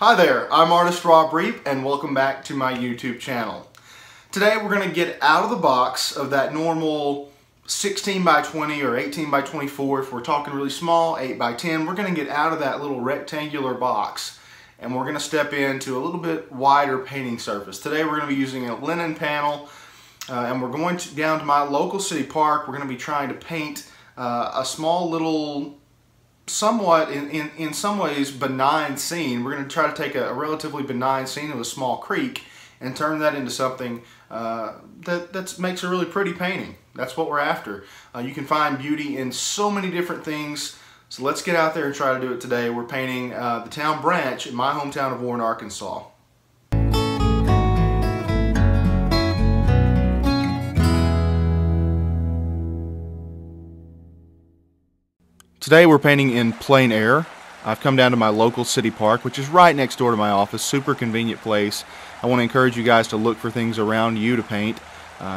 Hi there, I'm artist Rob Reep and welcome back to my YouTube channel. Today we're going to get out of the box of that normal 16 by 20 or 18 by 24, if we're talking really small, 8 by 10. We're going to get out of that little rectangular box and we're going to step into a little bit wider painting surface. Today we're going to be using a linen panel and we're going down to my local city park. We're going to be trying to paint a small little, somewhat in some ways benign scene. We're going to try to take a relatively benign scene of a small creek and turn that into something that makes a really pretty painting. That's what we're after. You can find beauty in so many different things, so let's get out there and try to do it today. We're painting the town branch in my hometown of Warren, Arkansas. Today we're painting in plein air. I've come down to my local city park, which is right next door to my office. Super convenient place. I want to encourage you guys to look for things around you to paint.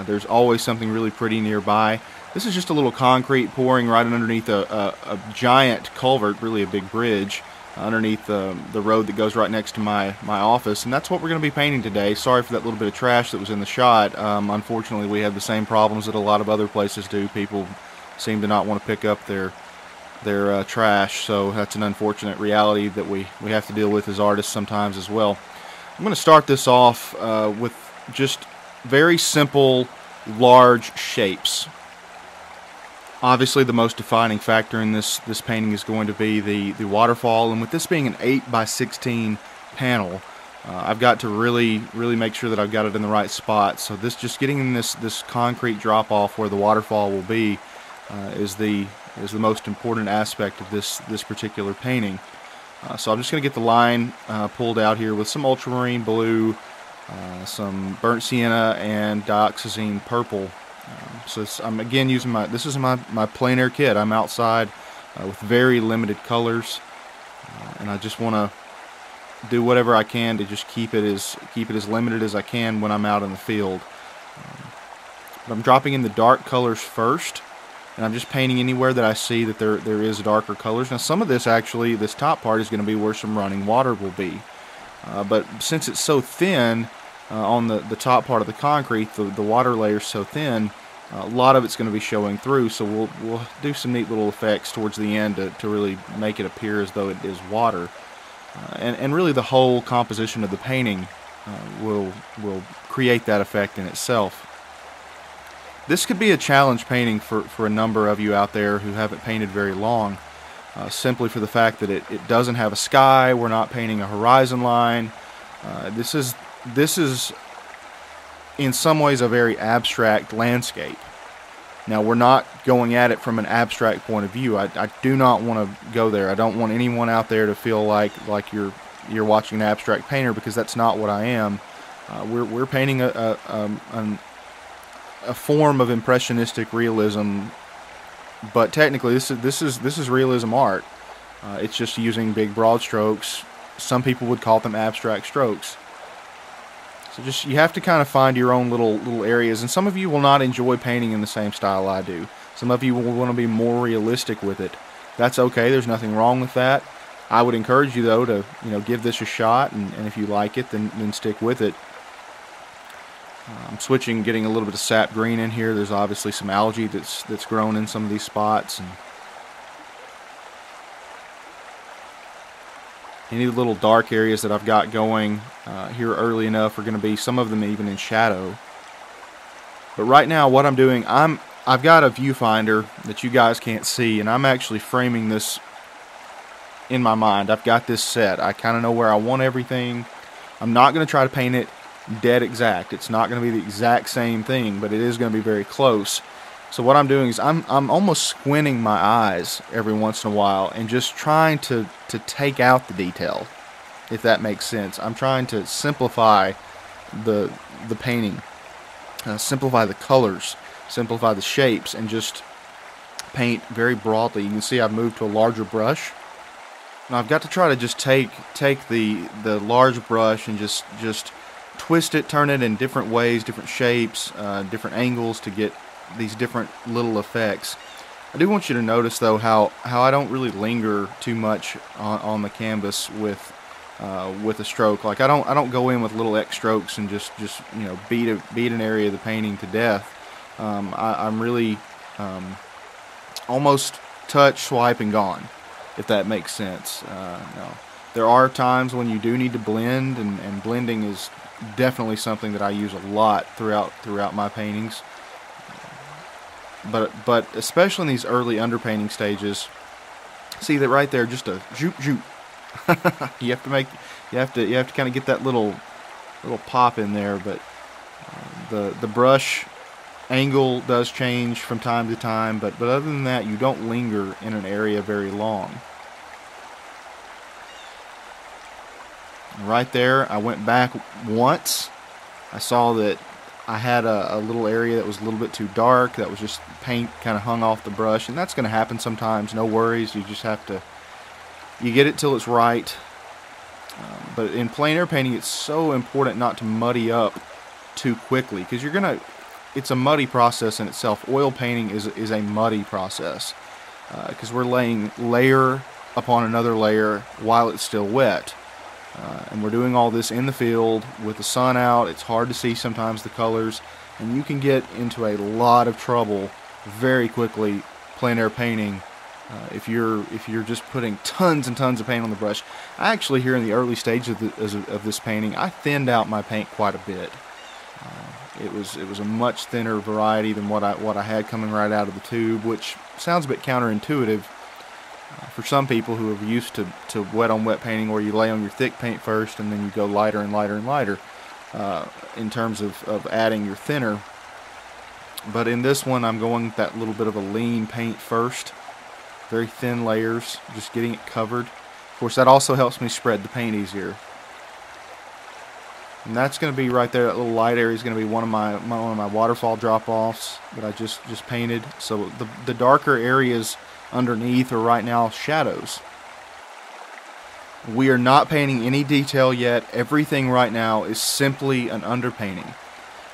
There's always something really pretty nearby. This is just a little concrete pouring right underneath a giant culvert, really a big bridge, underneath the road that goes right next to my office. And that's what we're going to be painting today. Sorry for that little bit of trash that was in the shot. Unfortunately, we have the same problems that a lot of other places do. People seem to not want to pick up their trash, so that's an unfortunate reality that we have to deal with as artists sometimes as well. I'm going to start this off with just very simple, large shapes. Obviously, the most defining factor in this painting is going to be the waterfall, and with this being an 8 by 16 panel, I've got to really make sure that I've got it in the right spot. So just getting in this concrete drop off where the waterfall will be is the most important aspect of this particular painting. So I'm just going to get the line pulled out here with some ultramarine blue, some burnt sienna, and dioxazine purple. So I'm again using this is my plein air kit. I'm outside with very limited colors, and I just want to do whatever I can to just keep it as limited as I can when I'm out in the field. But I'm dropping in the dark colors first, and I'm just painting anywhere that I see that there is darker colors. Now some of this this top part is going to be where some running water will be. But since it's so thin on the top part of the concrete, the water layer is so thin, a lot of it's going to be showing through. So we'll do some neat little effects towards the end to really make it appear as though it is water. And really the whole composition of the painting will create that effect in itself. This could be a challenge painting for a number of you out there who haven't painted very long, simply for the fact that it doesn't have a sky. We're not painting a horizon line. This is in some ways a very abstract landscape. Now we're not going at it from an abstract point of view. I do not want to go there. I don't want anyone out there to feel like you're watching an abstract painter, because that's not what I am. We're painting a form of impressionistic realism, but technically this is realism art. It's just using big broad strokes. Some people would call them abstract strokes. So you have to kind of find your own little areas, and some of you will not enjoy painting in the same style I do. Some of you will want to be more realistic with it. That's okay. There's nothing wrong with that. I would encourage you though to give this a shot, and if you like it, then stick with it. I'm switching, getting a little bit of sap green in here. There's obviously some algae that's grown in some of these spots, and any little dark areas that I've got going here early enough are going to be some of them even in shadow. But right now what I'm doing, I've got a viewfinder that you guys can't see, and I'm actually framing this in my mind. I've got this set. I kind of know where I want everything. I'm not going to try to paint it dead exact. It's not going to be the exact same thing, but it is going to be very close. So what I'm doing is I'm almost squinting my eyes every once in a while and just trying to take out the detail, if that makes sense. I'm trying to simplify the painting, simplify the colors, simplify the shapes, and just paint very broadly. You can see I've moved to a larger brush. Now I've got to try to just take the large brush and just twist it, turn it in different ways, different shapes, different angles to get these different little effects. I do want you to notice though how I don't really linger too much on the canvas with with a stroke. Like I don't go in with little X strokes and just beat an area of the painting to death. I'm really almost touch, swipe, and gone, if that makes sense. No. There are times when you do need to blend, and blending is definitely something that I use a lot throughout my paintings. But especially in these early underpainting stages, see that right there, just a zoop. you have to kind of get that little pop in there. But the brush angle does change from time to time. But other than that, you don't linger in an area very long. Right there, I went back once. I saw that I had a little area that was a little bit too dark. That was just paint kind of hung off the brush, and that's going to happen sometimes. No worries. You just have to, you get it till it's right. But in plein air painting, it's so important not to muddy up too quickly, because it's a muddy process in itself. Oil painting is a muddy process, because we're laying layer upon another layer while it's still wet. And we're doing all this in the field with the sun out. It's hard to see sometimes the colors, and you can get into a lot of trouble very quickly plein air painting if you're just putting tons and tons of paint on the brush. I actually, here in the early stages of this painting, I thinned out my paint quite a bit. It was a much thinner variety than what I had coming right out of the tube, which sounds a bit counterintuitive for some people who are used to wet on wet painting, where you lay on your thick paint first and then you go lighter and lighter and lighter in terms of adding your thinner. But in this one, I'm going with that little bit of a lean paint first, very thin layers, just getting it covered. Of course, that also helps me spread the paint easier. And that's going to be right there. That little light area is going to be one of my waterfall drop-offs that I just painted. So the darker areas underneath are right now shadows. We are not painting any detail yet. Everything right now is simply an underpainting.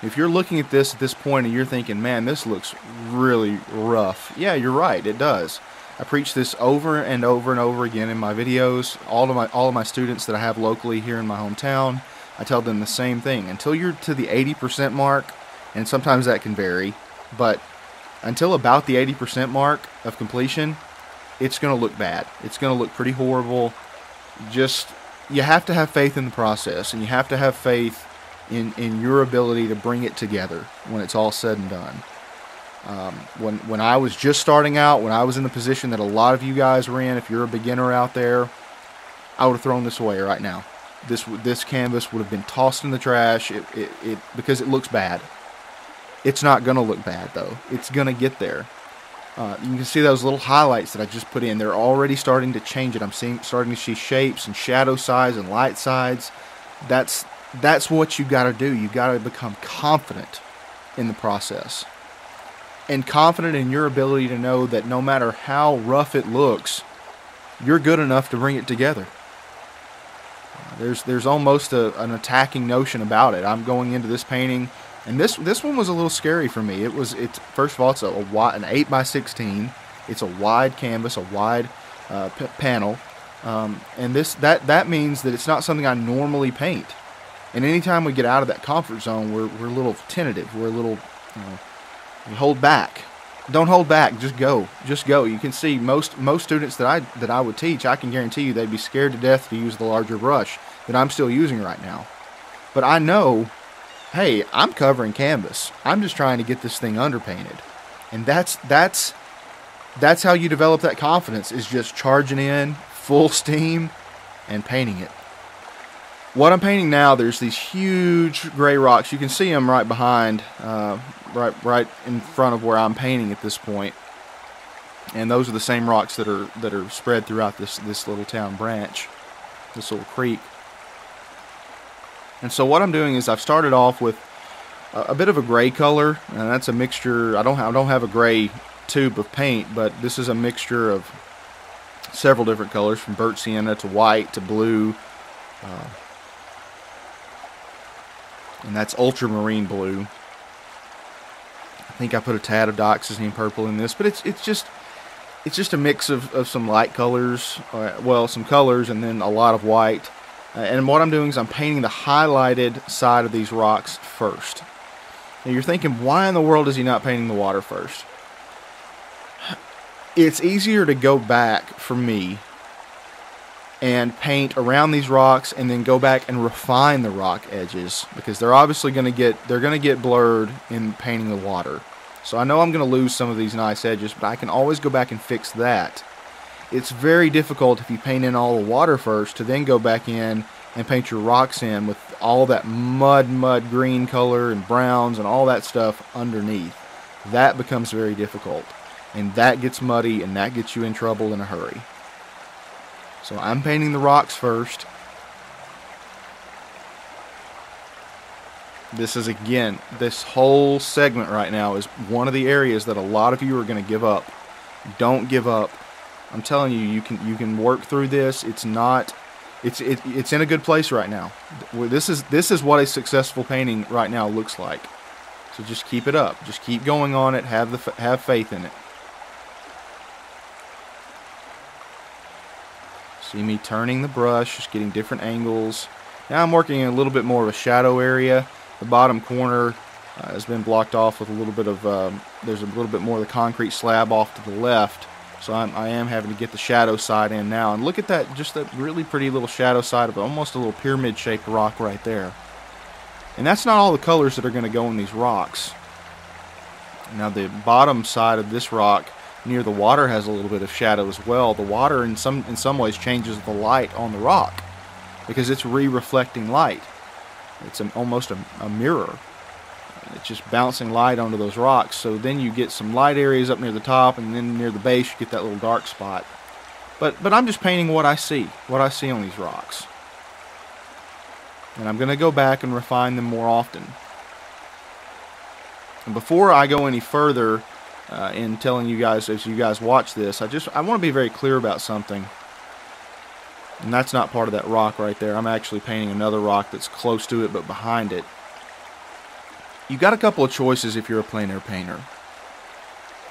If you're looking at this point and you're thinking, man, this looks really rough, yeah, you're right, it does. I preach this over and over and over again in my videos. All of my students that I have locally here in my hometown, I tell them the same thing. Until you're to the 80% mark, and sometimes that can vary, but until about the 80% mark of completion, it's going to look bad. It's going to look pretty horrible. Just, you have to have faith in the process, and you have to have faith in your ability to bring it together when it's all said and done. When I was just starting out, when I was in the position that a lot of you guys were in, if you're a beginner out there, I would have thrown this away right now. This canvas would have been tossed in the trash because it looks bad. It's not going to look bad, though. It's going to get there. You can see those little highlights that I just put in. They're already starting to change it. I'm starting to see shapes and shadow sides and light sides. That's what you got to do. You got to become confident in the process, and confident in your ability to know that no matter how rough it looks, you're good enough to bring it together. There's almost an attacking notion about it. I'm going into this painting, and this one was a little scary for me. It's first of all, it's an 8x16. It's a wide canvas, a wide panel, and that means that it's not something I normally paint. And anytime we get out of that comfort zone, we're a little tentative. We're a little, we hold back. Don't hold back. Just go. Just go. You can see most students that I would teach, I can guarantee you they'd be scared to death to use the larger brush that I'm still using right now. But I know, hey, I'm covering canvas. I'm just trying to get this thing underpainted. And that's how you develop that confidence, is just charging in full steam and painting it. What I'm painting now, there's these huge gray rocks. You can see them right behind, right in front of where I'm painting at this point. And those are the same rocks that are spread throughout this little town branch, this little creek. And so what I'm doing is I've started off with a bit of a gray color, and that's a mixture. I don't have a gray tube of paint, but this is a mixture of several different colors, from burnt sienna to white to blue. And that's ultramarine blue. I think I put a tad of dioxazine purple in this, but it's just a mix of some light colors, well, some colors, and then a lot of white. And what I'm doing is I'm painting the highlighted side of these rocks first. Now you're thinking, why in the world is he not painting the water first? It's easier to go back for me and paint around these rocks and then go back and refine the rock edges, because they're obviously going to get blurred in painting the water. So I know I'm going to lose some of these nice edges, but I can always go back and fix that. It's very difficult if you paint in all the water first to then go back in and paint your rocks in with all that mud green color and browns and all that stuff underneath. That becomes very difficult, and that gets muddy, and that gets you in trouble in a hurry. So I'm painting the rocks first. This is, again, this whole segment right now is one of the areas that a lot of you are going to give up. Don't give up. I'm telling you, you can work through this. It's not, it's in a good place right now. This is what a successful painting right now looks like. So just keep it up. Just keep going on it. Have faith in it. See me turning the brush, just getting different angles. Now I'm working in a little bit more of a shadow area. The bottom corner has been blocked off with a little bit of, there's a little bit more of the concrete slab off to the left. So I am having to get the shadow side in now. And look at that, just that really pretty little shadow side of almost a little pyramid-shaped rock right there. And that's not all the colors that are going to go in these rocks. Now the bottom side of this rock near the water has a little bit of shadow as well. The water in some ways changes the light on the rock because it's re-reflecting light. It's almost a mirror. It's just bouncing light onto those rocks. So then you get some light areas up near the top, and then near the base you get that little dark spot. But I'm just painting what I see on these rocks. And I'm going to go back and refine them more often. And before I go any further in telling you guys, as you guys watch this, I want to be very clear about something. And that's not part of that rock right there. I'm actually painting another rock that's close to it but behind it. You've got a couple of choices if you're a plein air painter,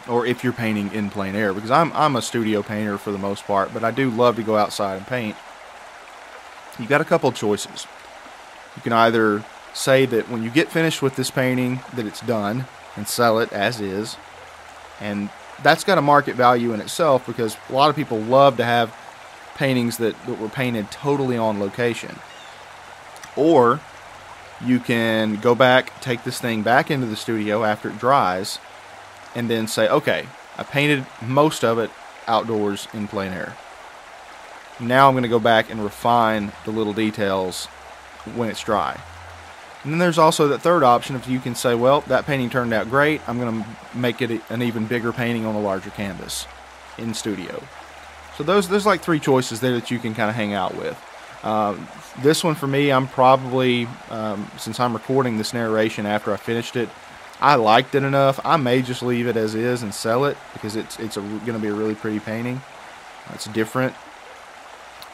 or if you're painting in plein air, because I'm a studio painter for the most part, but I do love to go outside and paint. You've got a couple of choices. You can either say that when you get finished with this painting that it's done and sell it as is, and that's got a market value in itself, because a lot of people love to have paintings that were painted totally on location. Or you can go back, take this thing back into the studio after it dries, and then say, okay, I painted most of it outdoors in plein air. Now I'm going to go back and refine the little details when it's dry. And then there's also that third option if you can say, well, that painting turned out great, I'm going to make it an even bigger painting on a larger canvas in studio. So there's like three choices there that you can kind of hang out with. This one for me, I'm probably, since I'm recording this narration after I finished it, I liked it enough. I may just leave it as is and sell it, because it's going to be a really pretty painting. It's different.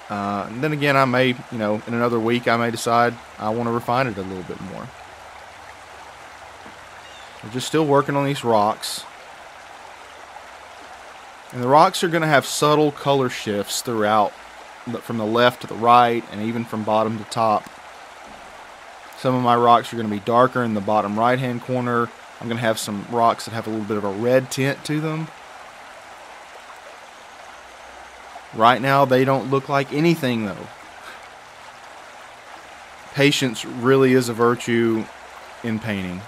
And then again, I may, in another week, I may decide I want to refine it a little bit more. We're just still working on these rocks. And the rocks are going to have subtle color shifts throughout, from the left to the right, and even from bottom to top. Some of my rocks are going to be darker in the bottom right hand corner. I'm going to have some rocks that have a little bit of a red tint to them. Right now they don't look like anything though. Patience really is a virtue in painting.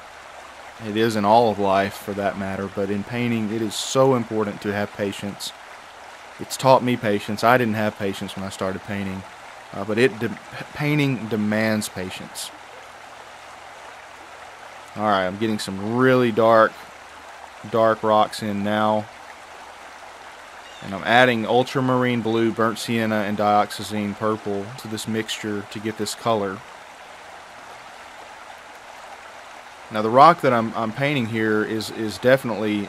It is in all of life for that matter, but in painting it is so important to have patience. It's taught me patience. I didn't have patience when I started painting, but painting demands patience. Alright, I'm getting some really dark rocks in now. And I'm adding ultramarine blue, burnt sienna, and dioxazine purple to this mixture to get this color. Now the rock that I'm painting here is definitely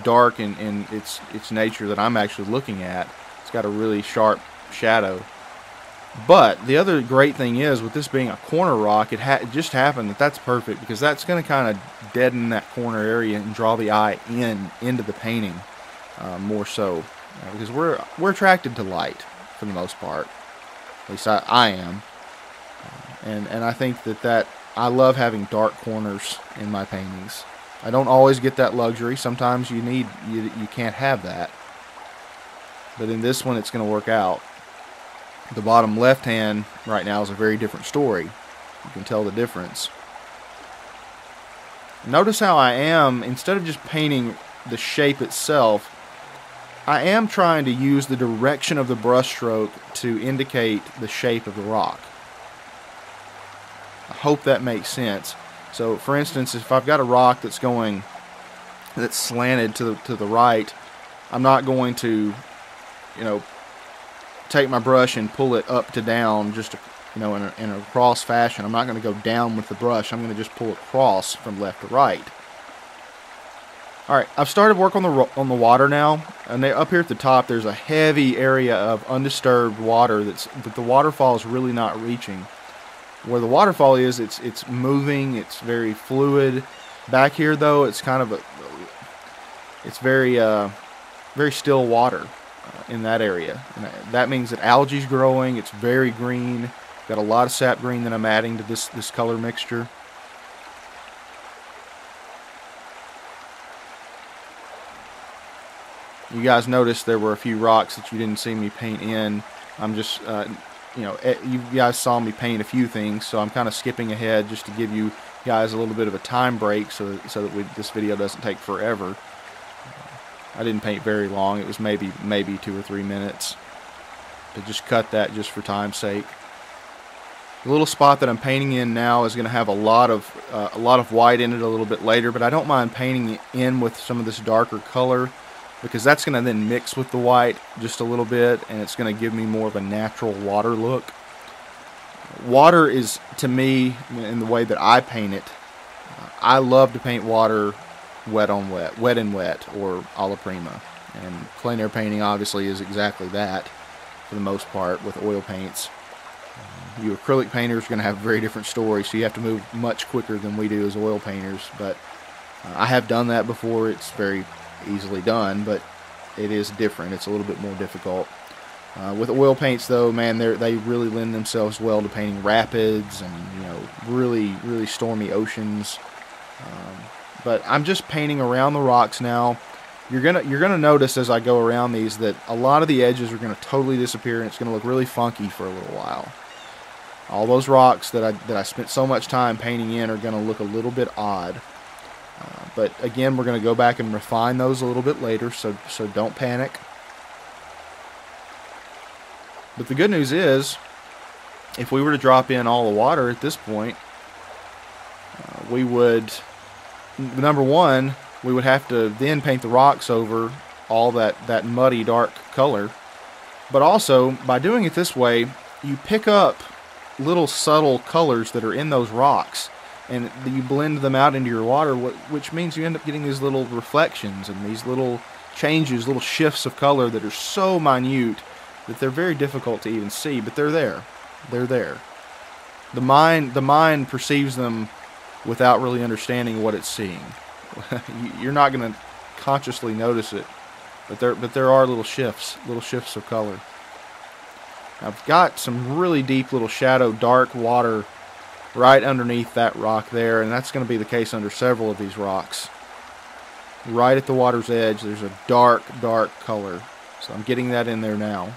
dark in its nature that I'm actually looking at. It's got a really sharp shadow. But the other great thing is, with this being a corner rock, it just happened that's perfect, because that's going to kind of deaden that corner area and draw the eye into the painting more so, because we're attracted to light for the most part. At least I am. And I think that I love having dark corners in my paintings. I don't always get that luxury. Sometimes you can't have that. But in this one, it's going to work out. The bottom left hand right now is a very different story. You can tell the difference. Notice how I am, instead of just painting the shape itself, I am trying to use the direction of the brush stroke to indicate the shape of the rock. I hope that makes sense. So, for instance, if I've got a rock that's slanted to the right, I'm not going to, take my brush and pull it up to down just, in a cross fashion. I'm not going to go down with the brush. I'm going to just pull across from left to right. All right, I've started work on the water now, and up here at the top, there's a heavy area of undisturbed water that the waterfall is really not reaching. Where the waterfall is, it's moving, it's very fluid. Back here, though, it's kind of it's very still water in that area. And that means that algae's growing. It's very green. Got a lot of sap green that I'm adding to this color mixture. You guys noticed there were a few rocks that you didn't see me paint in. I'm just, you guys saw me paint a few things, so I'm kind of skipping ahead just to give you guys a little bit of a time break so that this video doesn't take forever. I didn't paint very long. It was maybe 2 or 3 minutes. But just cut that just for time's sake. The little spot that I'm painting in now is going to have a lot of white in it a little bit later, but I don't mind painting it in with some of this darker color, because that's going to then mix with the white just a little bit, and it's going to give me more of a natural water look. Water is, to me, in the way that I paint it, I love to paint water wet on wet, wet and wet, or alla prima. And plein air painting obviously is exactly that for the most part with oil paints. You acrylic painters are going to have a very different story, so you have to move much quicker than we do as oil painters. But I have done that before. It's very easily done, but it is different. It's a little bit more difficult. With oil paints, though, man, they really lend themselves well to painting rapids and really stormy oceans. But I'm just painting around the rocks now. You're gonna notice as I go around these that a lot of the edges are gonna totally disappear, and it's gonna look really funky for a little while. All those rocks that I spent so much time painting in are gonna look a little bit odd. But again, we're going to go back and refine those a little bit later, so don't panic. But the good news is, if we were to drop in all the water at this point, we would, number one, we would have to then paint the rocks over all that muddy dark color. But also, by doing it this way, you pick up little subtle colors that are in those rocks, and you blend them out into your water, which means you end up getting these little reflections and these little changes, little shifts of color that are so minute that they're very difficult to even see, but they're there. They're there. The mind perceives them without really understanding what it's seeing. You're not going to consciously notice it, but there are little shifts of color. I've got some really deep little shadow, dark water right underneath that rock there, and that's going to be the case under several of these rocks. Right at the water's edge, there's a dark color. So I'm getting that in there now.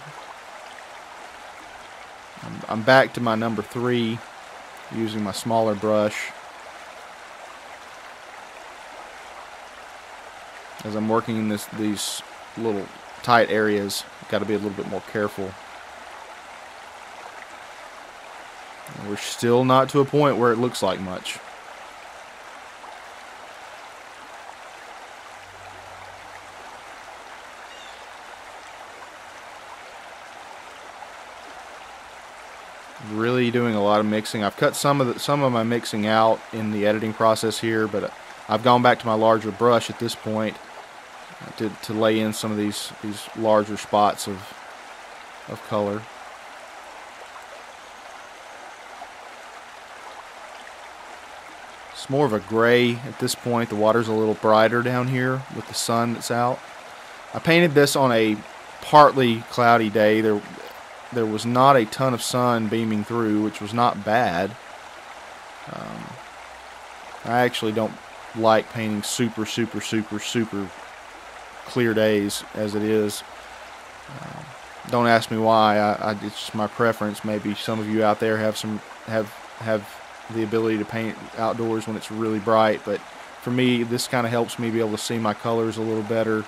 I'm back to my number 3, using my smaller brush. As I'm working in these little tight areas, got to be a little bit more careful. We're still not to a point where it looks like much. Really doing a lot of mixing. I've cut some of my mixing out in the editing process here, but I've gone back to my larger brush at this point to lay in some of these larger spots of color. It's more of a gray at this point. The water's a little brighter down here with the sun that's out. I painted this on a partly cloudy day. there was not a ton of sun beaming through, which was not bad. I actually don't like painting super clear days as it is. Don't ask me why. It's just my preference. Maybe some of you out there have the ability to paint outdoors when it's really bright, but for me, this kind of helps me be able to see my colors a little better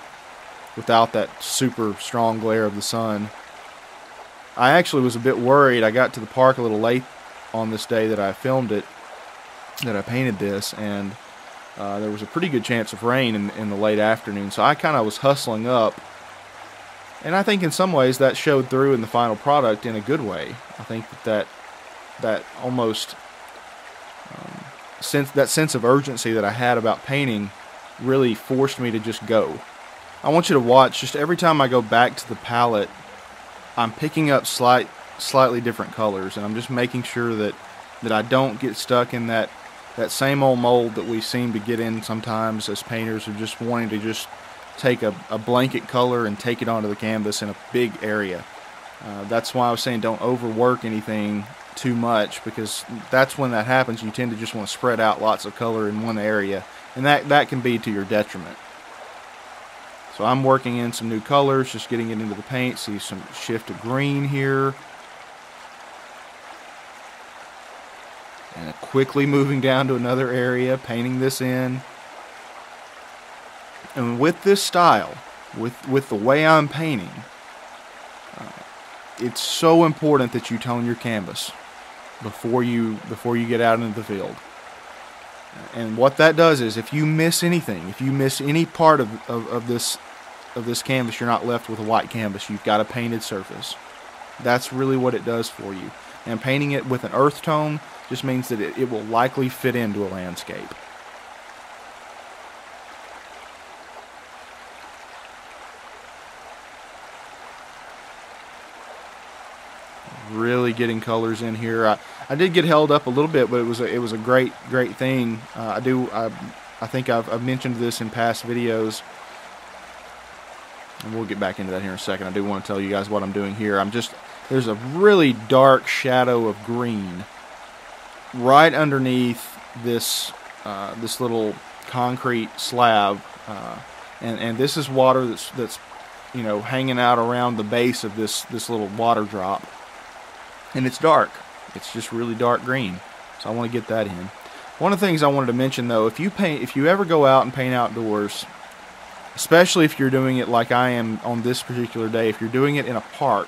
without that super strong glare of the sun. I actually was a bit worried. I got to the park a little late on this day that I filmed it, that I painted this, and there was a pretty good chance of rain in the late afternoon, so I kind of was hustling up, and I think in some ways that showed through in the final product in a good way. I think that almost that sense of urgency that I had about painting really forced me to just go. I want you to watch, just every time I go back to the palette, I'm picking up slightly different colors, and I'm just making sure that I don't get stuck in that same old mold that we seem to get in sometimes as painters, of just wanting to just take a blanket color and take it onto the canvas in a big area. That's why I was saying don't overwork anything too much, because that's when that happens. You tend to just want to spread out lots of color in one area, and that can be to your detriment. So I'm working in some new colors, just getting it into the paint. See some shift to green here, and quickly moving down to another area, painting this in. And with this style, with the way I'm painting, it's so important that you tone your canvas before you get out into the field. And what that does is, if you miss anything, if you miss any part of this canvas, you're not left with a white canvas. You've got a painted surface. That's really what it does for you. And painting it with an earth tone just means that it will likely fit into a landscape. Really getting colors in here. I did get held up a little bit, but it was a great thing. I think I've mentioned this in past videos, and we'll get back into that here in a second. I do want to tell you guys what I'm doing here. There's a really dark shadow of green right underneath this little concrete slab, and this is water that's hanging out around the base of this little water drop. And it's dark. It's just really dark green. So I want to get that in. One of the things I wanted to mention, though, if you ever go out and paint outdoors, especially if you're doing it like I am on this particular day, if you're doing it in a park,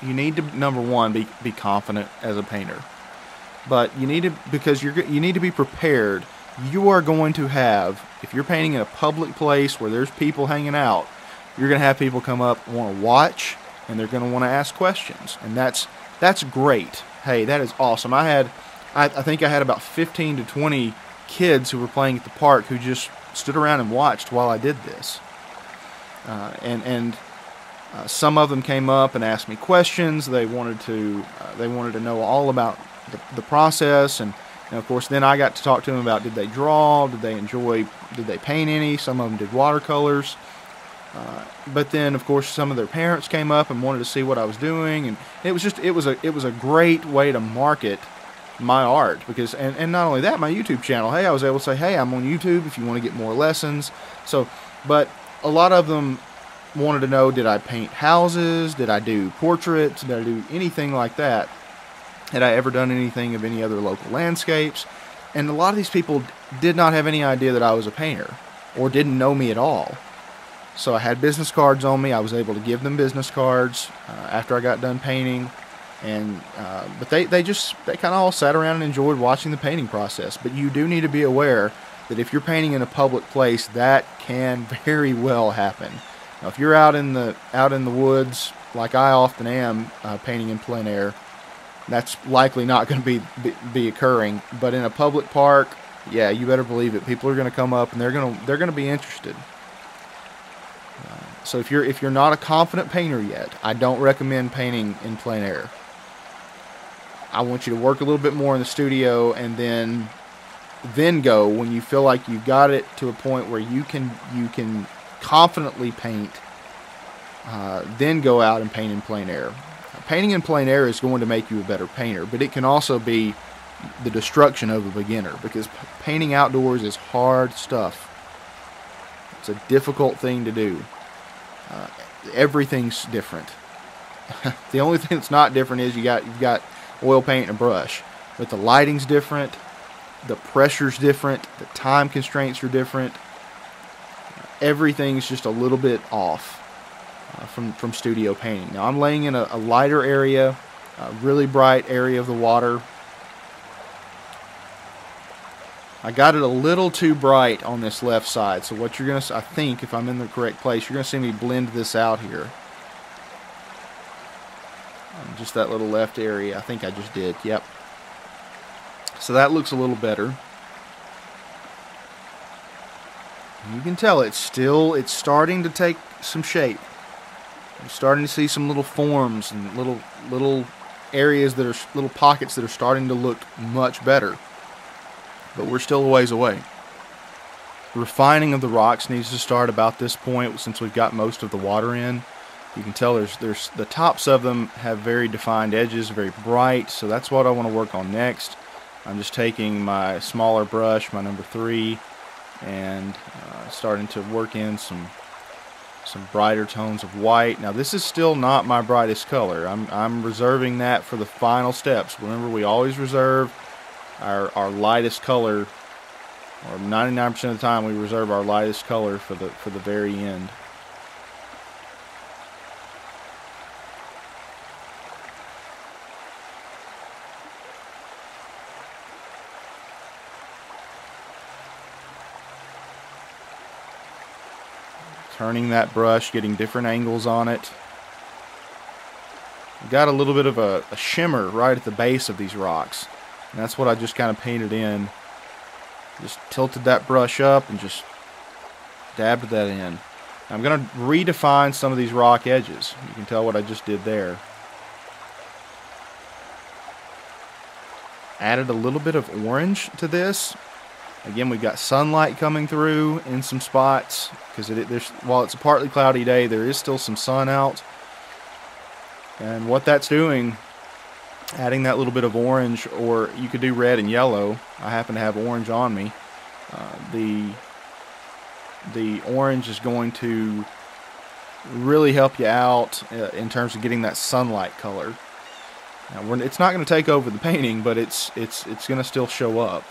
you need to, number one, be confident as a painter. But you need to be prepared. You are going to have, if you're painting in a public place where there's people hanging out, you're going to have people come up and want to watch, and they're going to want to ask questions, and that's great. Hey, that is awesome. I think I had about 15 to 20 kids who were playing at the park who just stood around and watched while I did this. And some of them came up and asked me questions. They wanted to know all about the process, and of course then I got to talk to them about, did they draw, did they paint any. Some of them did watercolors. But then, of course, some of their parents came up and wanted to see what I was doing, and it was a great way to market my art, because and not only that, my YouTube channel. Hey, I was able to say, hey, I'm on YouTube if you want to get more lessons. So, but a lot of them wanted to know, did I paint houses? Did I do portraits? Did I do anything like that? Had I ever done anything of any other local landscapes? And a lot of these people did not have any idea that I was a painter, or didn't know me at all. So I had business cards on me. I was able to give them business cards after I got done painting, and but they kind of all sat around and enjoyed watching the painting process. But you do need to be aware that if you're painting in a public place, that can very well happen. Now, if you're out in the woods, like I often am, painting in plein air, that's likely not going to be occurring. But in a public park, yeah, you better believe it. People are going to come up and they're going to be interested. So if you're not a confident painter yet, I don't recommend painting in plein air. I want you to work a little bit more in the studio, and then go when you feel like you've got it to a point where you can confidently paint. Then go out and paint in plein air. Painting in plein air is going to make you a better painter, but it can also be the destruction of a beginner, because painting outdoors is hard stuff. It's a difficult thing to do. Everything's different. The only thing that's not different is you've got oil paint and a brush, but the lighting's different, the pressure's different, the time constraints are different. Everything's just a little bit off from studio painting. Now I'm laying in a lighter area, a really bright area of the water. I got it a little too bright on this left side, so what you're going to, I think, if I'm in the correct place, you're going to see me blend this out here. Just that little left area, I think I just did, yep. So that looks a little better. You can tell it's starting to take some shape. I'm starting to see some little forms and little areas that are, little pockets that are starting to look much better. But we're still a ways away. The refining of the rocks needs to start about this point, since we've got most of the water in. You can tell there's the tops of them have very defined edges, very bright, so that's what I want to work on next. I'm just taking my smaller brush, my number 3, and starting to work in some brighter tones of white. Now this is still not my brightest color. I'm reserving that for the final steps. Remember, we always reserve our lightest color, or 99% of the time we reserve our lightest color for the very end. Turning that brush, getting different angles on it. Got a little bit of a shimmer right at the base of these rocks. And that's what I just kind of painted in. Just tilted that brush up and just dabbed that in. I'm going to redefine some of these rock edges. You can tell what I just did there. Added a little bit of orange to this. Again, we've got sunlight coming through in some spots, because while it's a partly cloudy day, there is still some sun out. And what that's doing, adding that little bit of orange, or you could do red and yellow. I happen to have orange on me. The orange is going to really help you out in terms of getting that sunlight color. Now, it's not going to take over the painting, but it's going to still show up.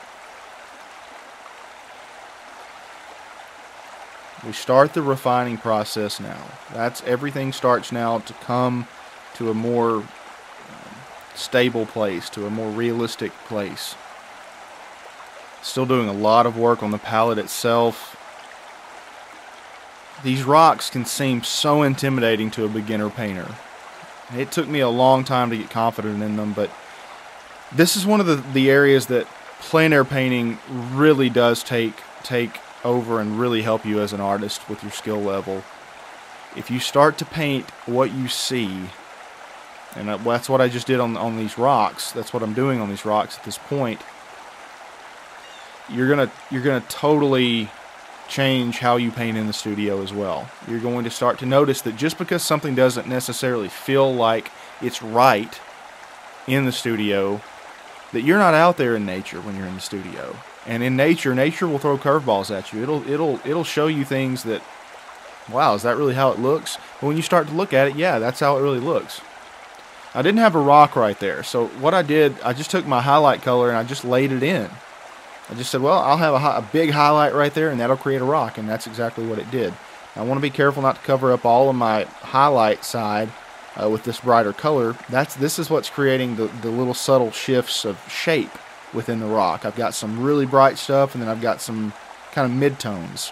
We start the refining process now. Everything starts now to come to a more stable place, to a more realistic place. Still doing a lot of work on the palette itself. These rocks can seem so intimidating to a beginner painter. It took me a long time to get confident in them, but this is one of the areas that plein air painting really does take over and really help you as an artist with your skill level. If you start to paint what you see, and that's what I just did on these rocks, that's what I'm doing on these rocks at this point, you're gonna totally change how you paint in the studio as well. You're going to start to notice that just because something doesn't necessarily feel like it's right in the studio, that you're not out there in nature when you're in the studio. And in nature will throw curveballs at you. It'll show you things that, wow, is that really how it looks? But when you start to look at it, yeah, that's how it really looks. I didn't have a rock right there, so what I did, I just took my highlight color and I just laid it in. I just said, well, I'll have a big highlight right there, and that'll create a rock, and that's exactly what it did. I want to be careful not to cover up all of my highlight side with this brighter color. This is what's creating the little subtle shifts of shape within the rock. I've got some really bright stuff, and then I've got some kind of mid-tones.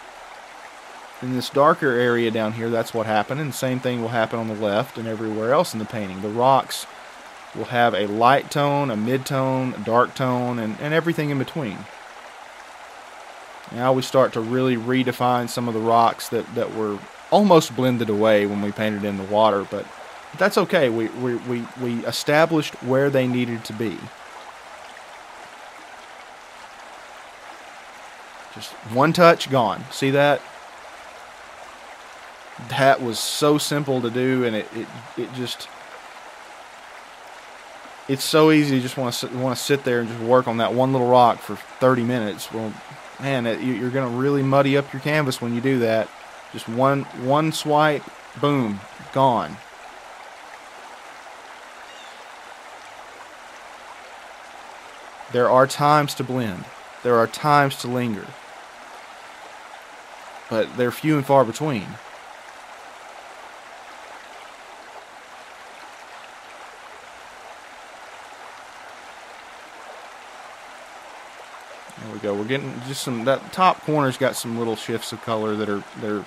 In this darker area down here, that's what happened, and the same thing will happen on the left and everywhere else in the painting. The rocks will have a light tone, a mid-tone, a dark tone, and everything in between. Now we start to really redefine some of the rocks that were almost blended away when we painted in the water, but that's okay. We established where they needed to be. Just one touch, gone. See that? That was so simple to do, and it just it's so easy to just want to sit there and just work on that one little rock for 30 minutes. Well, man, you're going to really muddy up your canvas when you do that. Just one swipe, boom, gone. There are times to blend. There are times to linger. But they're few and far between. There we go. We're getting just some, that top corner's got some little shifts of color that are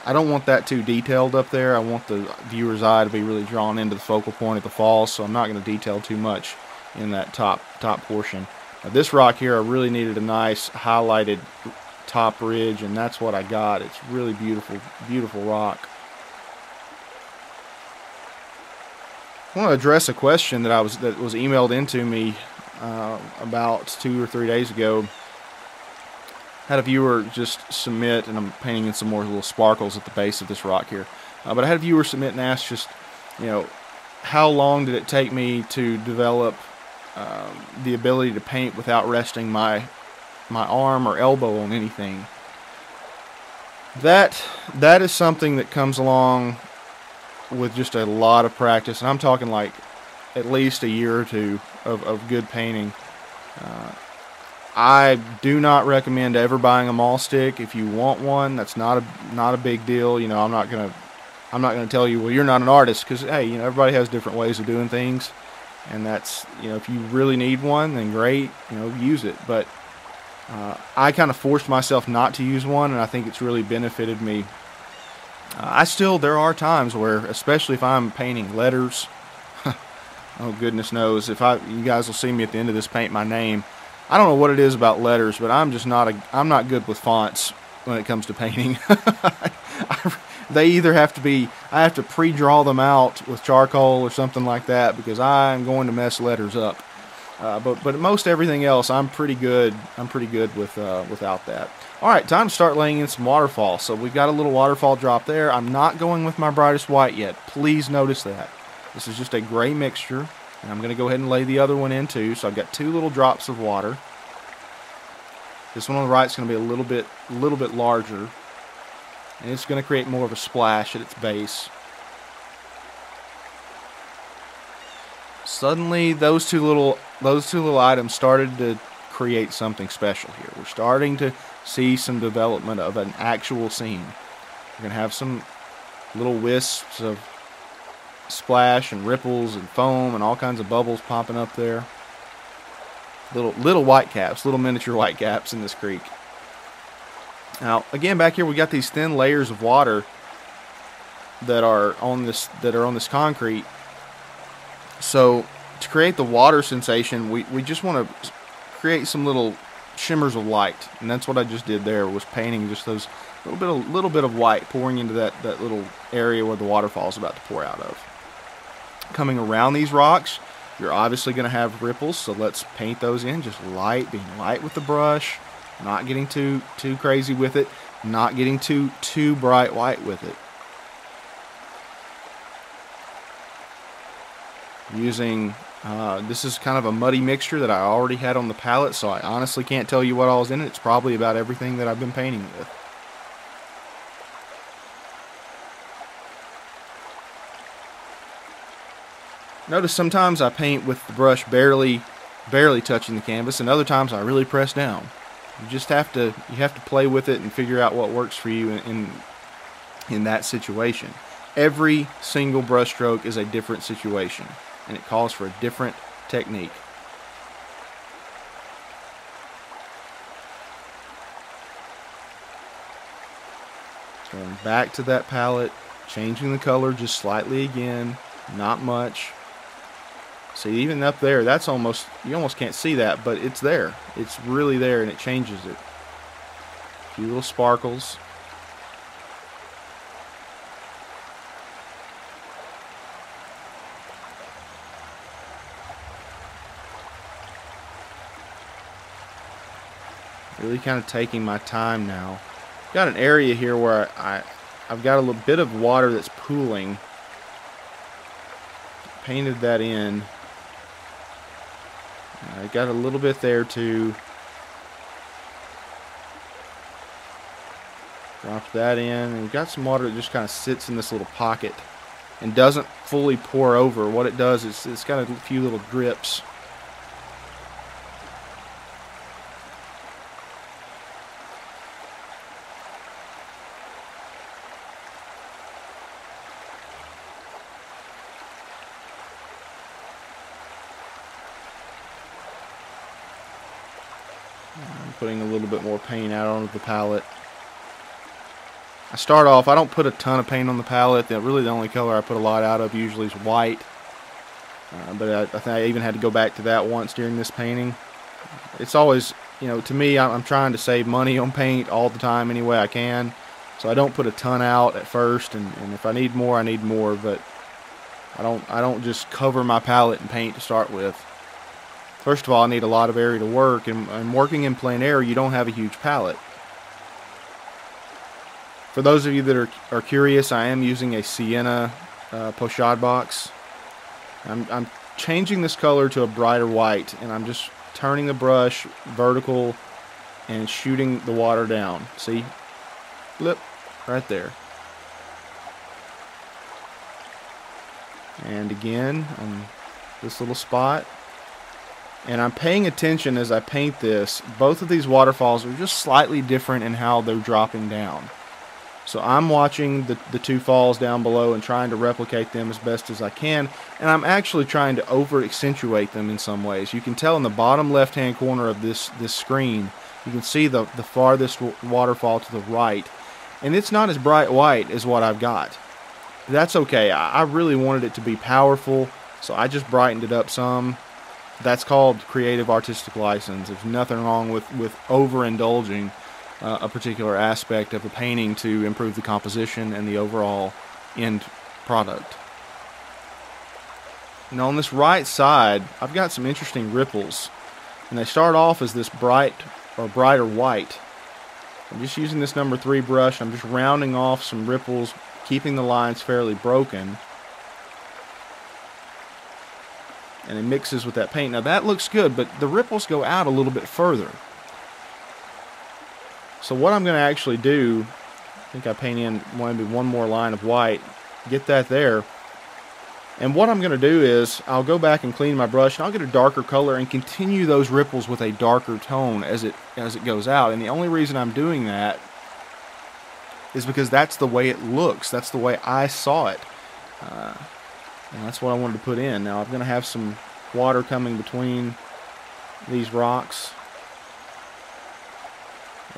I don't want that too detailed up there. I want the viewer's eye to be really drawn into the focal point of the falls, so I'm not going to detail too much in that top portion. Now this rock here, I really needed a nice highlighted top ridge, and that's what I got. It's really beautiful rock. I want to address a question that was emailed into me about 2 or 3 days ago. Had a viewer just submit, and I'm painting in some more little sparkles at the base of this rock here. But I had a viewer submit and ask just, how long did it take me to develop the ability to paint without resting my arm or elbow on anything. That is something that comes along with just a lot of practice, and I'm talking like at least a year or two of good painting. I do not recommend ever buying a maul stick. If you want one, that's not a big deal. I'm not gonna tell you, well, you're not an artist, because hey, everybody has different ways of doing things, and that's, if you really need one, then great, use it. But I kind of forced myself not to use one, and I think it's really benefited me. There are times where, especially if I'm painting letters, oh goodness knows, you guys will see me at the end of this paint my name. I don't know what it is about letters, but I'm not good with fonts when it comes to painting. They either have to be, I have to pre-draw them out with charcoal or something like that, because I'm going to mess letters up. But most everything else, I'm pretty good with without that. All right, time to start laying in some waterfall. So we've got a little waterfall drop there. I'm not going with my brightest white yet. Please notice that. This is just a gray mixture, and I'm going to go ahead and lay the other one in too. So I've got 2 little drops of water. This one on the right is going to be a little bit larger, and it's going to create more of a splash at its base. Suddenly, those two little items started to create something special here. We're starting to see some development of an actual scene. We're going to have some little wisps of splash and ripples and foam and all kinds of bubbles popping up there. Little white caps, little miniature white caps in this creek. Now, again, back here we got these thin layers of water that are on this concrete. So to create the water sensation, we just want to create some little shimmers of light, and that's what I just did there, was painting just those little bit of white pouring into that little area where the waterfall is about to pour out of. Coming around these rocks, you're obviously going to have ripples, so let's paint those in, just being light with the brush, not getting too crazy with it, not getting too bright white with it. Using, this is kind of a muddy mixture that I already had on the palette, so I honestly can't tell you what all is in it. It's probably about everything that I've been painting with. Notice sometimes I paint with the brush barely touching the canvas, and other times I really press down. You have to play with it and figure out what works for you in that situation. Every single brush stroke is a different situation, and it calls for a different technique. Going back to that palette, changing the color just slightly again, not much. See, even up there, that's you almost can't see that, but it's there. It's really there, and it changes it. A few little sparkles. Really kind of taking my time now. Got an area here where I've got a little bit of water that's pooling. Painted that in. I got a little bit there too. Drop that in, and we've got some water that just kind of sits in this little pocket and doesn't fully pour over. What it does is it's got a few little drips. I'm putting a little bit more paint out onto the palette. I start off, I don't put a ton of paint on the palette. Really the only color I put a lot out of usually is white. But I think I even had to go back to that once during this painting. It's always, you know, to me, I'm trying to save money on paint all the time any way I can. So I don't put a ton out at first, and if I need more, I need more. But I don't just cover my palette in paint to start with. First of all, I need a lot of area to work, and working in plein air, you don't have a huge palette. For those of you that are curious, I am using a sienna pochade box. I'm changing this color to a brighter white, and I'm just turning the brush vertical and shooting the water down. See? Flip, right there. And again, on this little spot. And I'm paying attention as I paint this. Both of these waterfalls are just slightly different in how they're dropping down. So I'm watching the two falls down below and trying to replicate them as best as I can. And I'm actually trying to over-accentuate them in some ways. You can tell in the bottom left-hand corner of this screen, you can see the farthest waterfall to the right. And it's not as bright white as what I've got. That's okay. I really wanted it to be powerful, so I just brightened it up some. That's called creative artistic license. There's nothing wrong with overindulging a particular aspect of a painting to improve the composition and the overall end product. Now on this right side, I've got some interesting ripples, and they start off as this bright or brighter white. I'm just using this number 3 brush. I'm just rounding off some ripples, keeping the lines fairly broken, and it mixes with that paint. Now that looks good, but the ripples go out a little bit further. So what I'm going to actually do, I think I paint in maybe one more line of white, get that there. And what I'm going to do is I'll go back and clean my brush, and I'll get a darker color and continue those ripples with a darker tone as it goes out. And the only reason I'm doing that is because that's the way it looks. That's the way I saw it. And that's what I wanted to put in. Now I'm going to have some water coming between these rocks.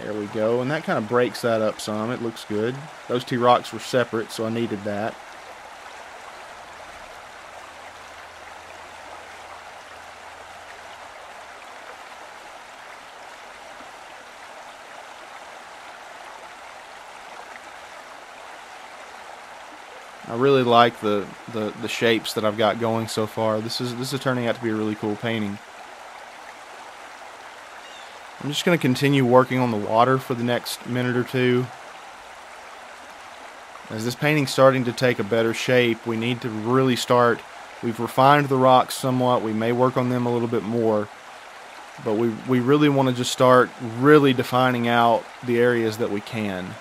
There we go, and that kind of breaks that up some. It looks good. Those two rocks were separate, so I needed that. I really like the shapes that I've got going so far. This is turning out to be a really cool painting. I'm just going to continue working on the water for the next minute or two. As this painting's starting to take a better shape, we need to really start. We've refined the rocks somewhat. We may work on them a little bit more. But we really want to just start really defining out the areas that we can.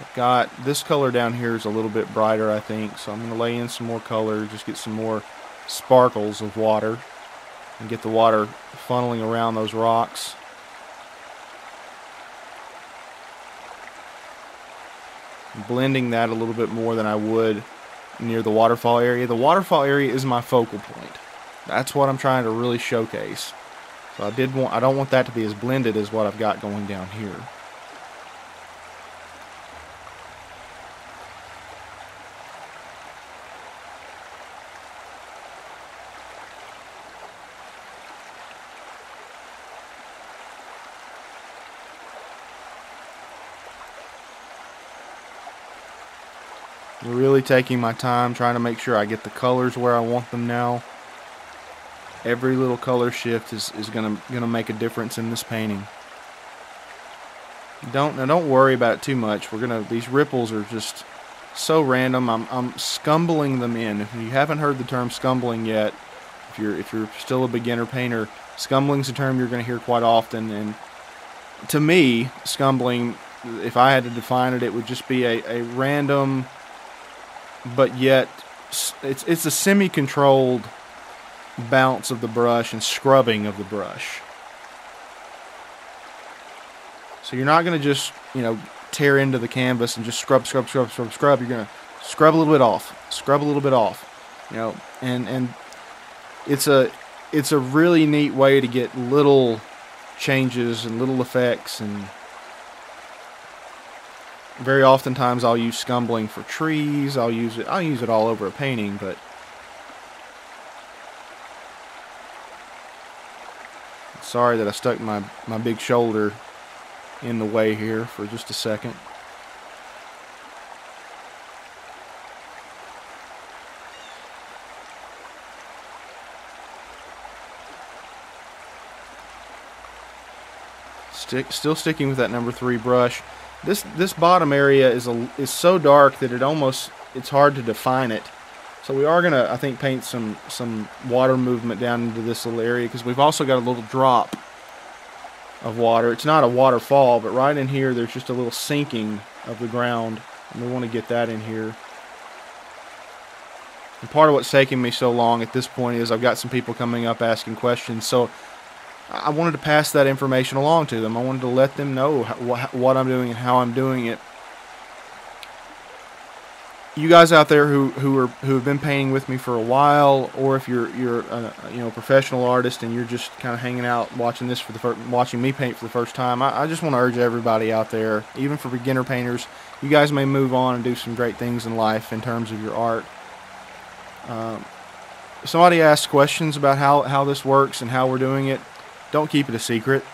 I've got this color down here is a little bit brighter, I think, so I'm going to lay in some more color, just get some more sparkles of water, and get the water funneling around those rocks. I'm blending that a little bit more than I would near the waterfall area. The waterfall area is my focal point. That's what I'm trying to really showcase. So I don't want that to be as blended as what I've got going down here. Really taking my time, trying to make sure I get the colors where I want them now. Every little color shift is gonna make a difference in this painting. Don't worry about it too much. These ripples are just so random. I'm scumbling them in. If you haven't heard the term scumbling yet, if you're still a beginner painter, scumbling's a term you're going to hear quite often. And to me, scumbling, if I had to define it, it would just be a random, but yet it's a semi-controlled bounce of the brush and scrubbing of the brush. So you're not going to just, tear into the canvas and just scrub. You're going to scrub a little bit off, and it's a really neat way to get little changes and little effects. And very oftentimes I'll use scumbling for trees. I'll use it all over a painting, but sorry that I stuck my big shoulder in the way here for just a second. Still sticking with that number 3 brush. This bottom area is so dark that it's hard to define it. So we are gonna, I think, paint some water movement down into this little area, because we've also got a little drop of water. It's not a waterfall, but right in here there's just a little sinking of the ground, and we want to get that in here. And part of what's taking me so long at this point is I've got some people coming up asking questions, so I wanted to pass that information along to them. I wanted to let them know what I'm doing and how I'm doing it. You guys out there who have been painting with me for a while, or if you're a professional artist and you're just kind of hanging out watching me paint for the first time, I just want to urge everybody out there, even for beginner painters, you guys may move on and do some great things in life in terms of your art. Somebody asked questions about how this works and how we're doing it. Don't keep it a secret.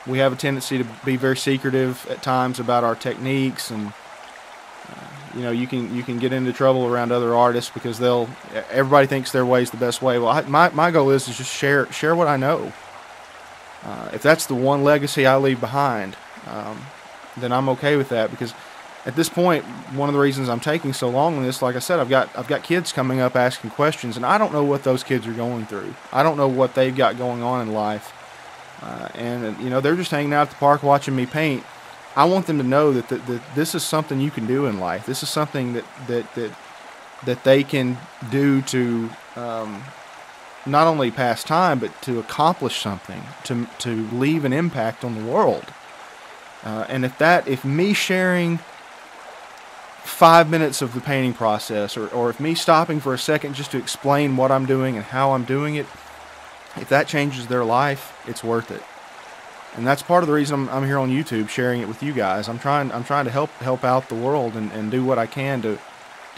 We have a tendency to be very secretive at times about our techniques, and you can get into trouble around other artists because everybody thinks their way is the best way. Well, my goal is just share what I know. If that's the one legacy I leave behind, then I'm okay with that, because at this point, one of the reasons I'm taking so long on this, like I said, I've got kids coming up asking questions, and I don't know what those kids are going through. I don't know what they've got going on in life, and they're just hanging out at the park watching me paint. I want them to know that this is something you can do in life. This is something that they can do to not only pass time, but to accomplish something, to leave an impact on the world. And if me sharing 5 minutes of the painting process, or if me stopping for a second just to explain what I'm doing and how I'm doing it, if that changes their life, it's worth it. And that's part of the reason I'm here on YouTube sharing it with you guys. I'm trying to help out the world and do what I can to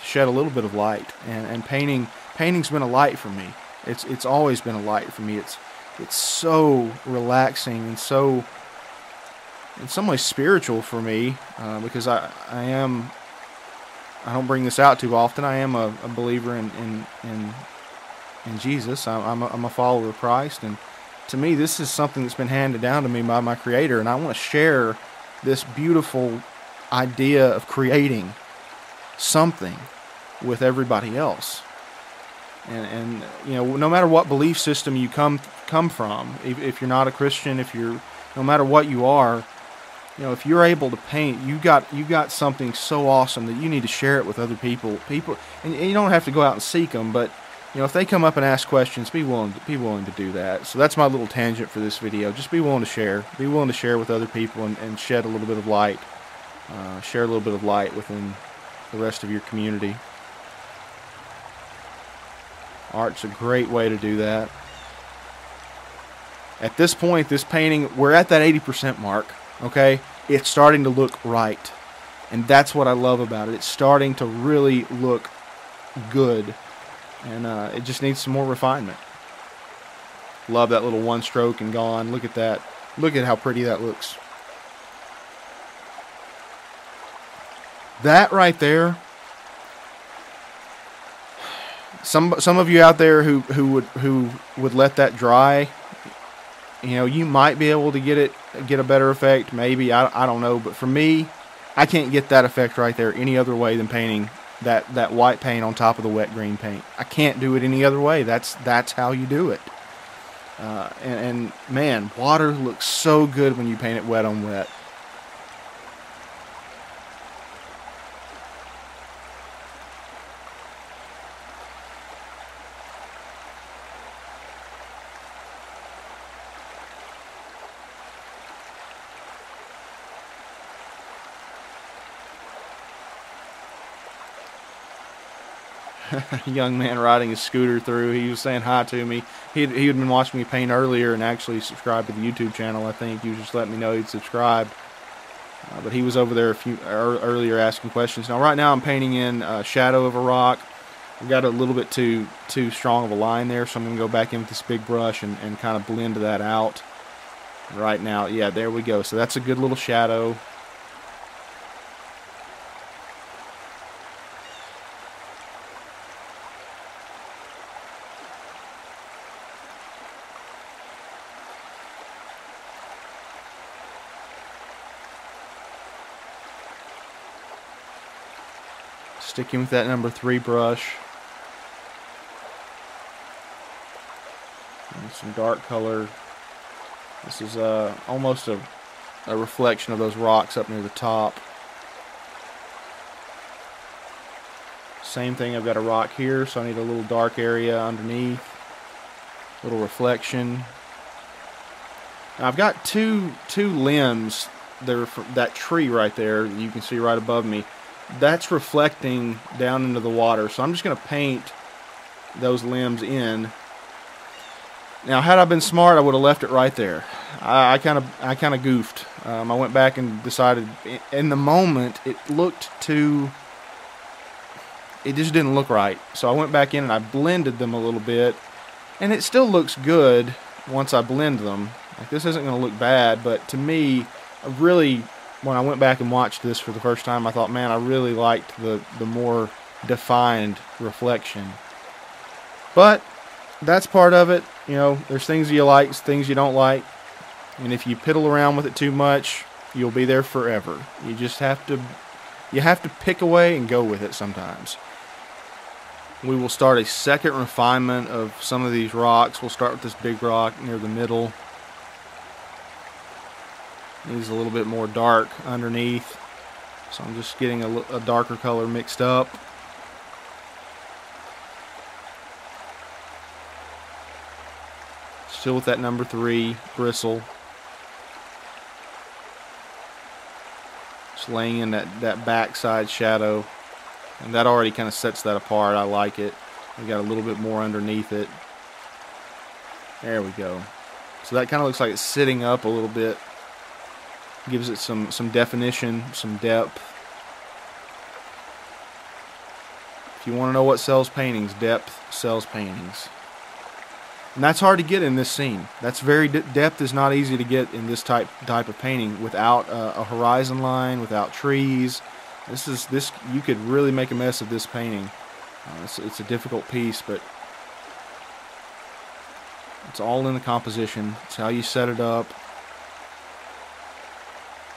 shed a little bit of light. And painting's been a light for me. It's always been a light for me. It's so relaxing and so, in some ways, spiritual for me, because I don't bring this out too often. I am a believer in Jesus. I'm a follower of Christ, and to me, this is something that's been handed down to me by my Creator, and I want to share this beautiful idea of creating something with everybody else. And no matter what belief system you come from, if you're not a Christian, no matter what you are, if you're able to paint, you got something so awesome that you need to share it with other people. And you don't have to go out and seek them, but if they come up and ask questions, be willing to do that. So that's my little tangent for this video. Just be willing to share. Be willing to share with other people and shed a little bit of light. Share a little bit of light within the rest of your community. Art's a great way to do that. At this point, this painting, we're at that 80% mark. Okay? It's starting to look right. And that's what I love about it. It's starting to really look good. And it just needs some more refinement. Love that little one stroke and gone. Look at that. Look at how pretty that looks. That right there. Some of you out there who would let that dry, you might be able to get a better effect. Maybe, I don't know. But for me, I can't get that effect right there any other way than painting that white paint on top of the wet green paint. I can't do it any other way. That's how you do it. And man, water looks so good when you paint it wet on wet. Young man riding his scooter through. He was saying hi to me. He had been watching me paint earlier and actually subscribed to the YouTube channel. I think he was just letting me know he'd subscribed. But he was over there earlier asking questions. Now right now I'm painting in shadow of a rock. I've got a little bit too strong of a line there, so I'm going to go back in with this big brush and kind of blend that out. Right now, yeah, there we go. So that's a good little shadow. Sticking with that number 3 brush. And some dark color. This is almost a reflection of those rocks up near the top. Same thing, I've got a rock here, so I need a little dark area underneath. Little reflection. Now I've got two limbs there from that tree right there, you can see right above me. That's reflecting down into the water, so I'm just going to paint those limbs in. Now, had I been smart, I would have left it right there. I kind of goofed. I went back and decided. In the moment, it just didn't look right. So I went back in and I blended them a little bit, and it still looks good once I blend them. Like, this isn't going to look bad, but to me, when I went back and watched this for the first time, I thought, man, I really liked the more defined reflection. But that's part of it. You know, there's things you like, things you don't like. And if you piddle around with it too much, you'll be there forever. You just have to pick away and go with it sometimes. We will start a second refinement of some of these rocks. We'll start with this big rock near the middle. Needs a little bit more dark underneath, so I'm just getting a darker color mixed up. Still with that number 3 bristle. Just laying in that backside shadow, and that already kind of sets that apart. I like it. We got a little bit more underneath it. There we go. So that kind of looks like it's sitting up a little bit. Gives it some definition, some depth. If you want to know what sells paintings, depth sells paintings. And that's hard to get in this scene. That's depth is not easy to get in this type of painting without a horizon line, without trees. This you could really make a mess of this painting. It's a difficult piece, but it's all in the composition. It's how you set it up.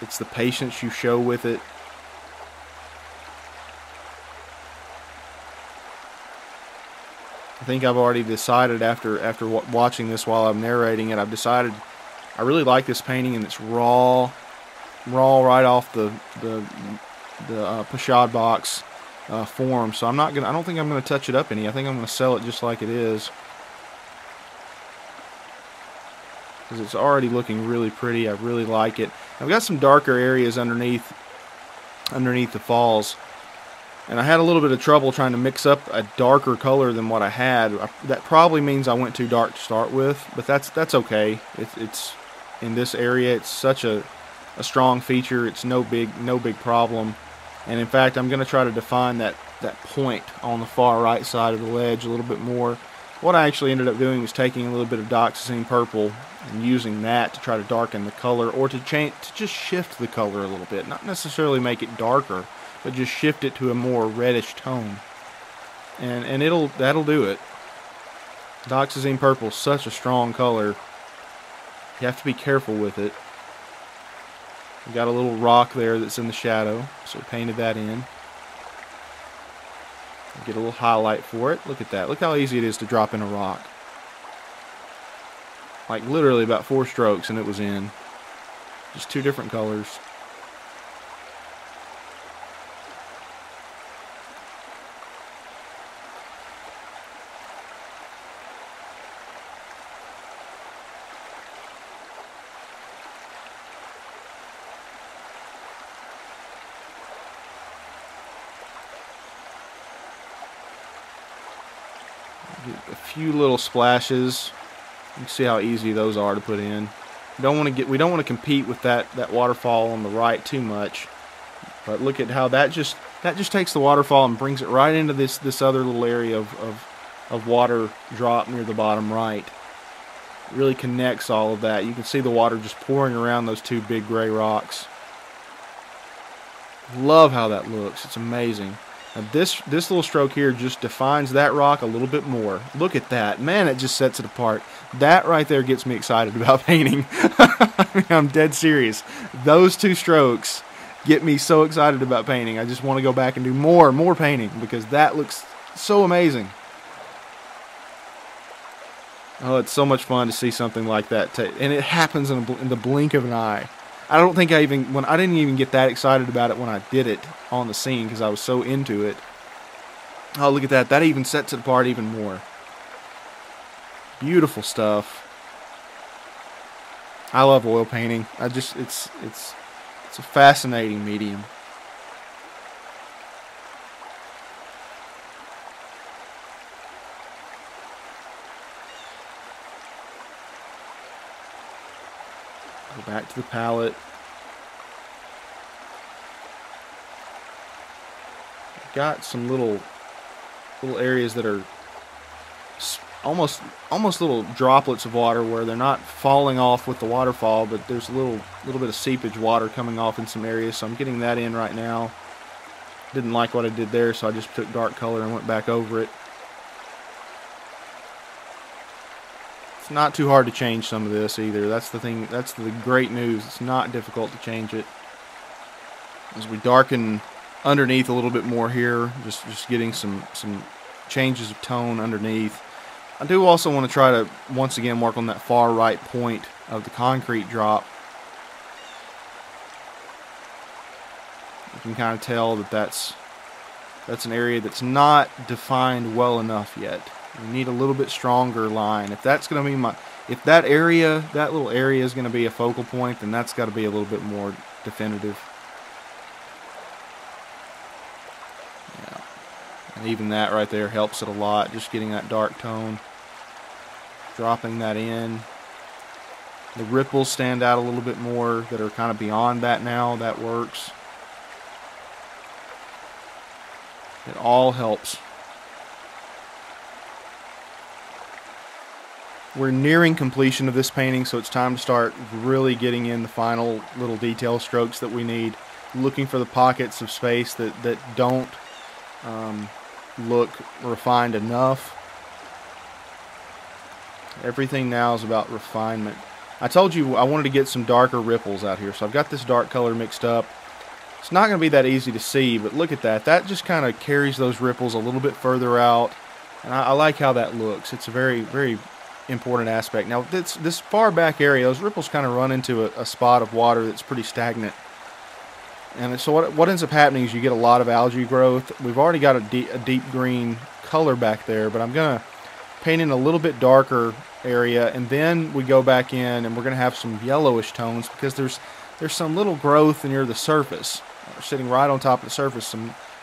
It's the patience you show with it. I think I've already decided after watching this while I'm narrating it, I've decided I really like this painting, and it's raw right off the pochade box form. So I don't think I'm gonna touch it up any. I think I'm gonna sell it just like it is, because it's already looking really pretty. I really like it. I've got some darker areas underneath the falls, and I had a little bit of trouble trying to mix up a darker color than what I had. That probably means I went too dark to start with, but that's okay. It's in this area, it's such a strong feature. It's no big problem. And in fact, I'm going to try to define that point on the far right side of the ledge a little bit more. What I actually ended up doing was taking a little bit of dioxazine purple and using that to try to darken the color, or to just shift the color a little bit. Not necessarily make it darker, but just shift it to a more reddish tone. And that'll do it. Dioxazine purple is such a strong color. You have to be careful with it. We got a little rock there that's in the shadow, so we painted that in. Get a little highlight for it. Look at that. Look how easy it is to drop in a rock. Like literally about 4 strokes and it was in. Just 2 different colors. Get a few little splashes. You can see how easy those are to put in. We don't want to compete with that waterfall on the right too much. But look at how that just takes the waterfall and brings it right into this other little area of water drop near the bottom right. It really connects all of that. You can see the water just pouring around those 2 big gray rocks. Love how that looks. It's amazing. Now this little stroke here just defines that rock a little bit more. Look at that. Man, it just sets it apart. That right there gets me excited about painting. I mean, I'm dead serious. Those 2 strokes get me so excited about painting. I just want to go back and do more painting because that looks so amazing. Oh, it's so much fun to see something like that. And it happens in the blink of an eye. I don't think I didn't even get that excited about it when I did it on the scene because I was so into it. Oh, look at that. That even sets it apart even more. Beautiful stuff. I love oil painting. It's a fascinating medium. Go back to the palette. Got some little areas that are almost little droplets of water where they're not falling off with the waterfall, but there's a little bit of seepage water coming off in some areas, so I'm getting that in right now. Didn't like what I did there, so I just took dark color and went back over it. It's not too hard to change some of this either. That's the thing. That's the great news. It's not difficult to change it. As we darken underneath a little bit more here, just getting some changes of tone underneath. I do also want to try to once again work on that far right point of the concrete drop. You can kind of tell that that's an area that's not defined well enough yet. We need a little bit stronger line. If that's going to be if that little area is going to be a focal point, then that's got to be a little bit more definitive. Yeah. And even that right there helps it a lot, just getting that dark tone. Dropping that in. The ripples stand out a little bit more that are kind of beyond that now. That works. It all helps. We're nearing completion of this painting, so it's time to start really getting in the final little detail strokes that we need. Looking for the pockets of space that don't look refined enough. Everything now is about refinement. I told you I wanted to get some darker ripples out here, so I've got this dark color mixed up. It's not going to be that easy to see, but look at that. That just kind of carries those ripples a little bit further out, and I like how that looks. It's a very, very important aspect. Now, this far back area, those ripples kind of run into a spot of water that's pretty stagnant. And so what ends up happening is you get a lot of algae growth. We've already got a deep green color back there, but I'm going to paint in a little bit darker area, and then we go back in and we're going to have some yellowish tones because there's some little growth near the surface, sitting right on top of the surface.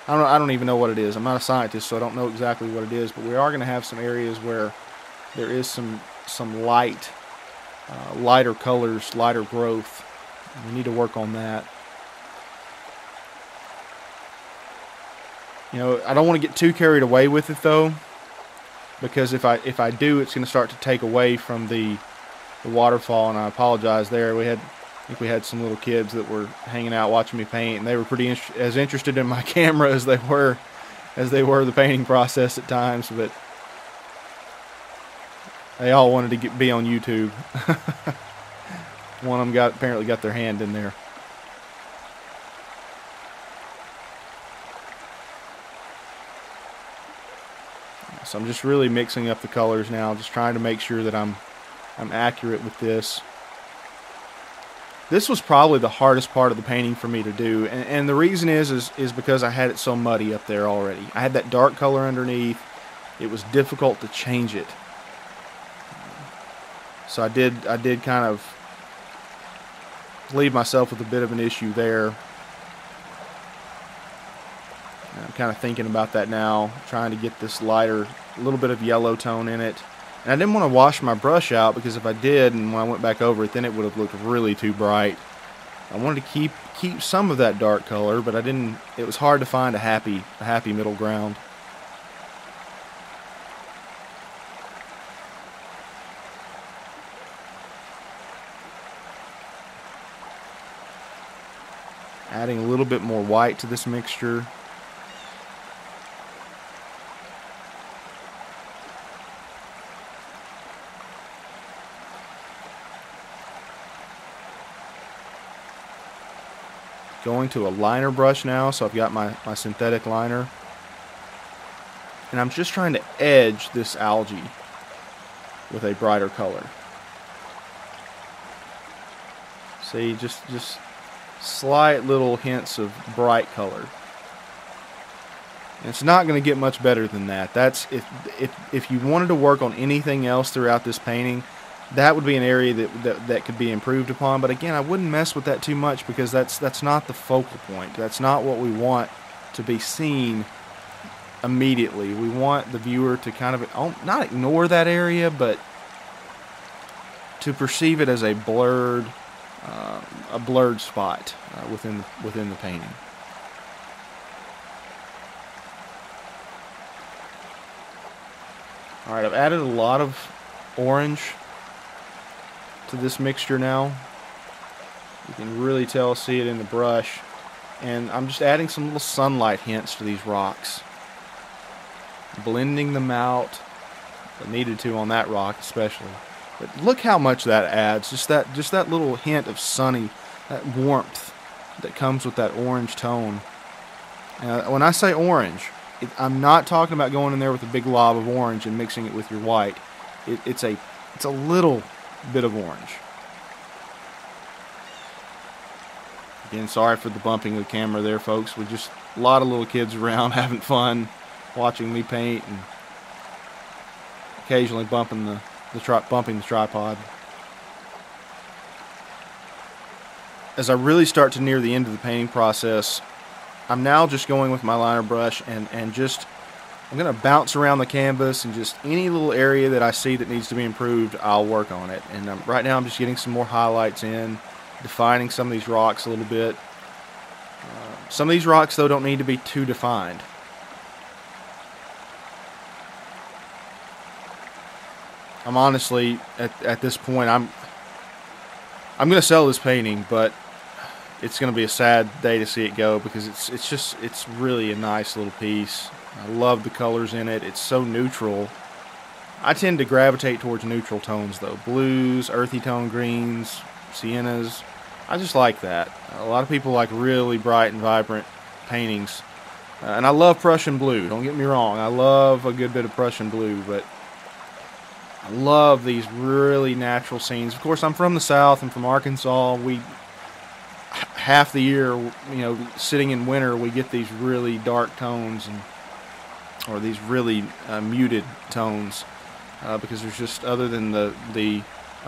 I don't even know what it is. I'm not a scientist, so I don't know exactly what it is, but we are going to have some areas where there is some lighter colors, lighter growth. We need to work on that. You know, I don't want to get too carried away with it though, because if I do, it's going to start to take away from the waterfall, and I apologize there. I think we had some little kids that were hanging out watching me paint, and they were pretty as interested in my camera as they were the painting process at times, but they all wanted to be on YouTube. One of them apparently got their hand in there. So I'm just really mixing up the colors now, just trying to make sure that I'm accurate with this. This was probably the hardest part of the painting for me to do, and the reason is because I had it so muddy up there already. I had that dark color underneath. It was difficult to change it. So I did kind of leave myself with a bit of an issue there. And I'm kind of thinking about that now, trying to get this lighter, a little bit of yellow tone in it. And I didn't want to wash my brush out, because if I did, and when I went back over it, then it would have looked really too bright. I wanted to keep some of that dark color, but I didn't. It was hard to find a happy middle ground. Adding a little bit more white to this mixture. Going to a liner brush now, so I've got my synthetic liner. And I'm just trying to edge this algae with a brighter color. See, just slight little hints of bright color. And it's not going to get much better than that. That's if you wanted to work on anything else throughout this painting, that would be an area that could be improved upon. But again, I wouldn't mess with that too much, because that's not the focal point. That's not what we want to be seen immediately. We want the viewer to kind of not ignore that area, but to perceive it as a blurred spot within the painting. All right, I've added a lot of orange to this mixture now. You can really see it in the brush. And I'm just adding some little sunlight hints to these rocks, blending them out. I needed to on that rock especially. But look how much that adds. Just that little hint of sunny, that warmth that comes with that orange tone. When I say orange, I'm not talking about going in there with a big glob of orange and mixing it with your white. It's a little bit of orange. Again, sorry for the bumping of the camera there, folks. We're just a lot of little kids around having fun, watching me paint, and occasionally bumping the tripod. As I really start to near the end of the painting process, I'm now just going with my liner brush and I'm going to bounce around the canvas, and just any little area that I see that needs to be improved, I'll work on it. And right now I'm just getting some more highlights in, defining some of these rocks a little bit. Some of these rocks, though, don't need to be too defined. I'm honestly, at this point, I'm going to sell this painting, but it's going to be a sad day to see it go, because it's really a nice little piece. I love the colors in it. It's so neutral. I tend to gravitate towards neutral tones, though. Blues, earthy tone greens, siennas. I just like that. A lot of people like really bright and vibrant paintings. And I love Prussian blue. Don't get me wrong. I love a good bit of Prussian blue, but I love these really natural scenes. Of course, I'm from the South. I'm from Arkansas. Half the year, sitting in winter, we get these really dark tones, or these really muted tones, because there's just, other than the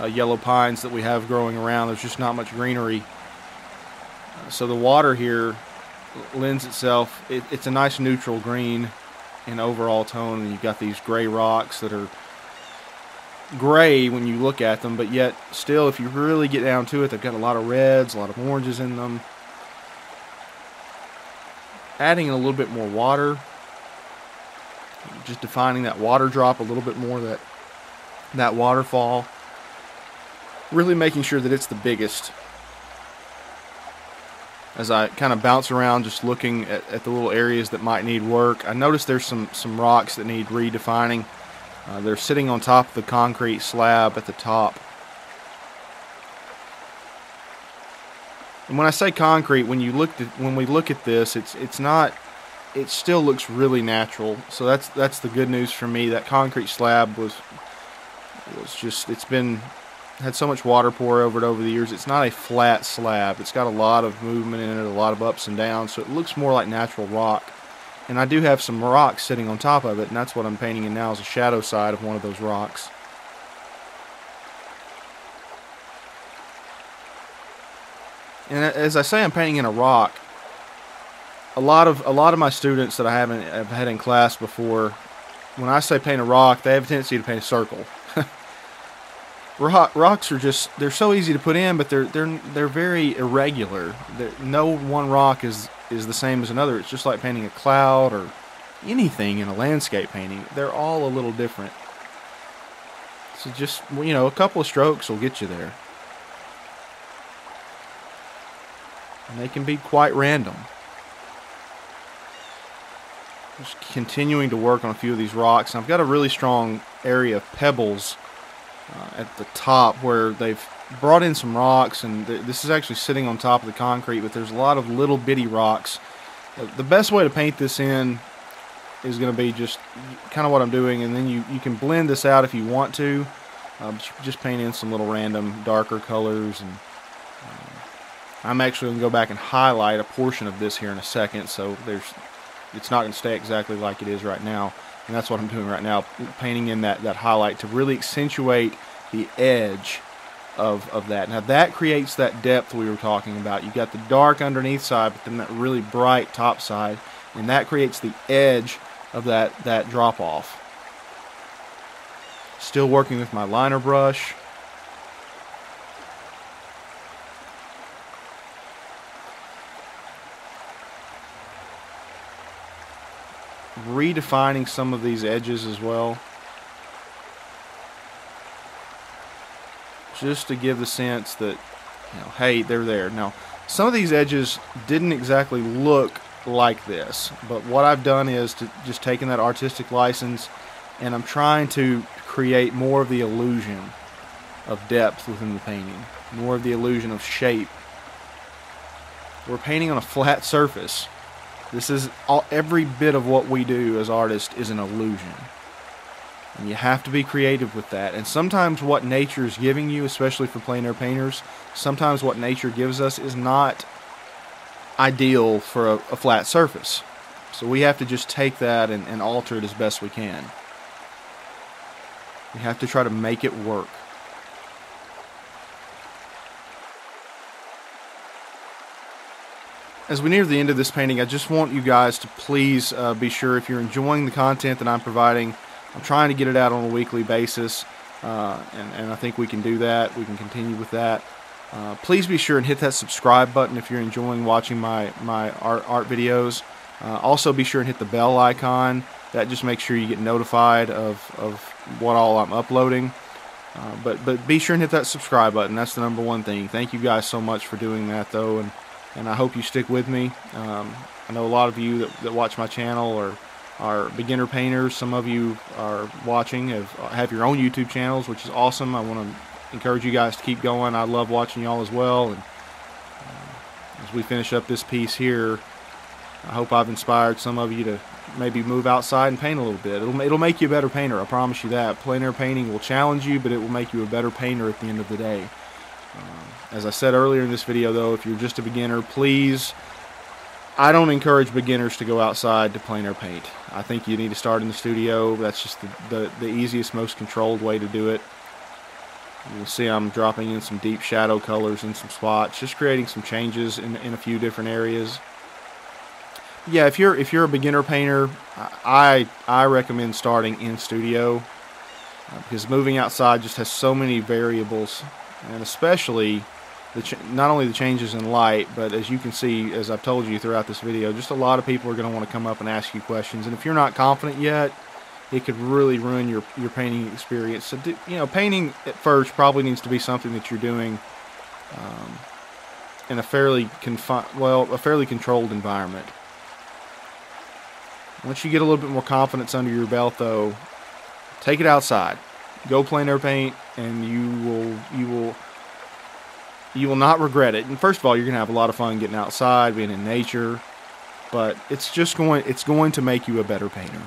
yellow pines that we have growing around, there's just not much greenery. So the water here lends itself. It's a nice neutral green in overall tone, and you've got these gray rocks that are gray when you look at them, but yet still, if you really get down to it, they've got a lot of reds, a lot of oranges in them. Adding a little bit more water, just defining that water drop a little bit more, that waterfall, really making sure that it's the biggest. As I kind of bounce around, just looking at the little areas that might need work, I noticed there's some rocks that need redefining. They're sitting on top of the concrete slab at the top. And when I say concrete, when we look at this, it's not it still looks really natural. So that's the good news for me. That concrete slab was just, had so much water pour over it over the years. It's not a flat slab. It's got a lot of movement in it, a lot of ups and downs, so it looks more like natural rock. And I do have some rocks sitting on top of it, and that's what I'm painting in now, is a shadow side of one of those rocks. And as I say, I'm painting in a rock. A lot of my students that I've had in class before, when I say paint a rock, they have a tendency to paint a circle. Rocks are just, they're so easy to put in, but they're very irregular. No one rock is the same as another. It's just like painting a cloud or anything in a landscape painting. They're all a little different. So just, you know, a couple of strokes will get you there. And they can be quite random. Just continuing to work on a few of these rocks. I've got a really strong area of pebbles at the top where they've brought in some rocks, and this is actually sitting on top of the concrete, but there's a lot of little bitty rocks. The best way to paint this in is going to be just kind of what I'm doing, and then you can blend this out if you want to, but you can just paint in some little random darker colors. And I'm actually going to go back and highlight a portion of this here in a second, so it's not going to stay exactly like it is right now. And that's what I'm doing right now, painting in that highlight to really accentuate the edge of that. Now that creates that depth we were talking about. You got the dark underneath side, but then that really bright top side, and that creates the edge of that drop off. Still working with my liner brush. Redefining some of these edges as well, just to give the sense that, you know, hey, they're there. Now, some of these edges didn't exactly look like this, but what I've done is just taken that artistic license, and I'm trying to create more of the illusion of depth within the painting, more of the illusion of shape. We're painting on a flat surface. This is every bit of what we do as artists is an illusion. And you have to be creative with that. And sometimes what nature is giving you, especially for plein air painters, sometimes what nature gives us is not ideal for a flat surface. So we have to just take that and alter it as best we can. We have to try to make it work. As we near the end of this painting, I just want you guys to please be sure, if you're enjoying the content that I'm providing, I'm trying to get it out on a weekly basis, and I think we can do that. We can continue with that. Please be sure and hit that subscribe button if you're enjoying watching my art videos. Also be sure and hit the bell icon. That just makes sure you get notified of what all I'm uploading. But be sure and hit that subscribe button. That's the number one thing. Thank you guys so much for doing that, though, and I hope you stick with me. I know a lot of you that watch my channel are beginner painters. Some of you are watching, have your own YouTube channels, which is awesome. I want to encourage you guys to keep going. I love watching y'all as well. And as we finish up this piece here, I hope I've inspired some of you to maybe move outside and paint a little bit. It'll make you a better painter, I promise you that. Plein air painting will challenge you, but it will make you a better painter at the end of the day. As I said earlier in this video, though, if you're just a beginner, please, I don't encourage beginners to go outside to plein air paint. I think you need to start in the studio. That's just the easiest, most controlled way to do it. You'll see I'm dropping in some deep shadow colors in some spots, just creating some changes in a few different areas. Yeah, if you're a beginner painter, I recommend starting in studio, because moving outside just has so many variables, and especially not only the changes in light, but as you can see, as I've told you throughout this video, just a lot of people are going to want to come up and ask you questions, and if you're not confident yet, it could really ruin your painting experience. So, painting at first probably needs to be something that you're doing in a fairly controlled environment. Once you get a little bit more confidence under your belt, though, take it outside. Go plein air paint, and you will not regret it. And first of all, you're going to have a lot of fun getting outside, being in nature. but it's going to make you a better painter.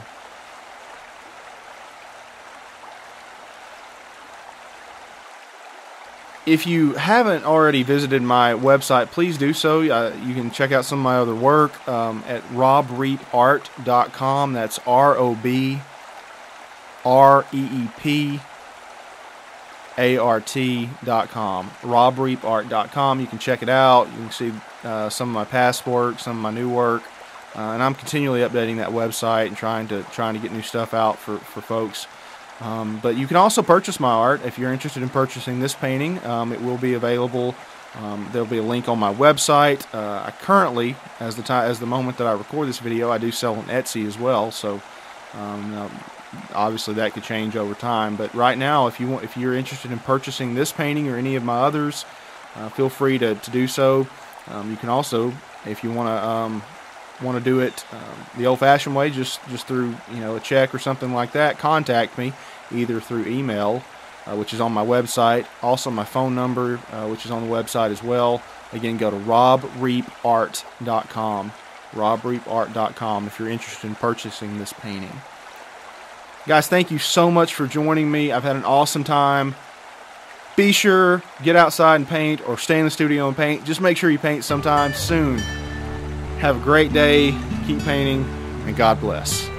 If you haven't already visited my website, please do so. You can check out some of my other work at robreepart.com. That's ROBREEPART.com. robreepart.com. You can check it out. You can see some of my past work, some of my new work, and I'm continually updating that website and trying to get new stuff out for folks. But you can also purchase my art if you're interested in purchasing this painting. It will be available. There'll be a link on my website. I currently, as the moment that I record this video, I do sell on Etsy as well. So obviously that could change over time. But right now, if you're interested in purchasing this painting or any of my others, feel free to do so. You can also, if you want to do it the old-fashioned way, just through a check or something like that, contact me either through email, which is on my website, also my phone number, which is on the website as well. Again, go to robreepart.com, robreepart.com, if you're interested in purchasing this painting. Guys, thank you so much for joining me. I've had an awesome time. Be sure, get outside and paint, or stay in the studio and paint. Just make sure you paint sometime soon. Have a great day, keep painting, and God bless.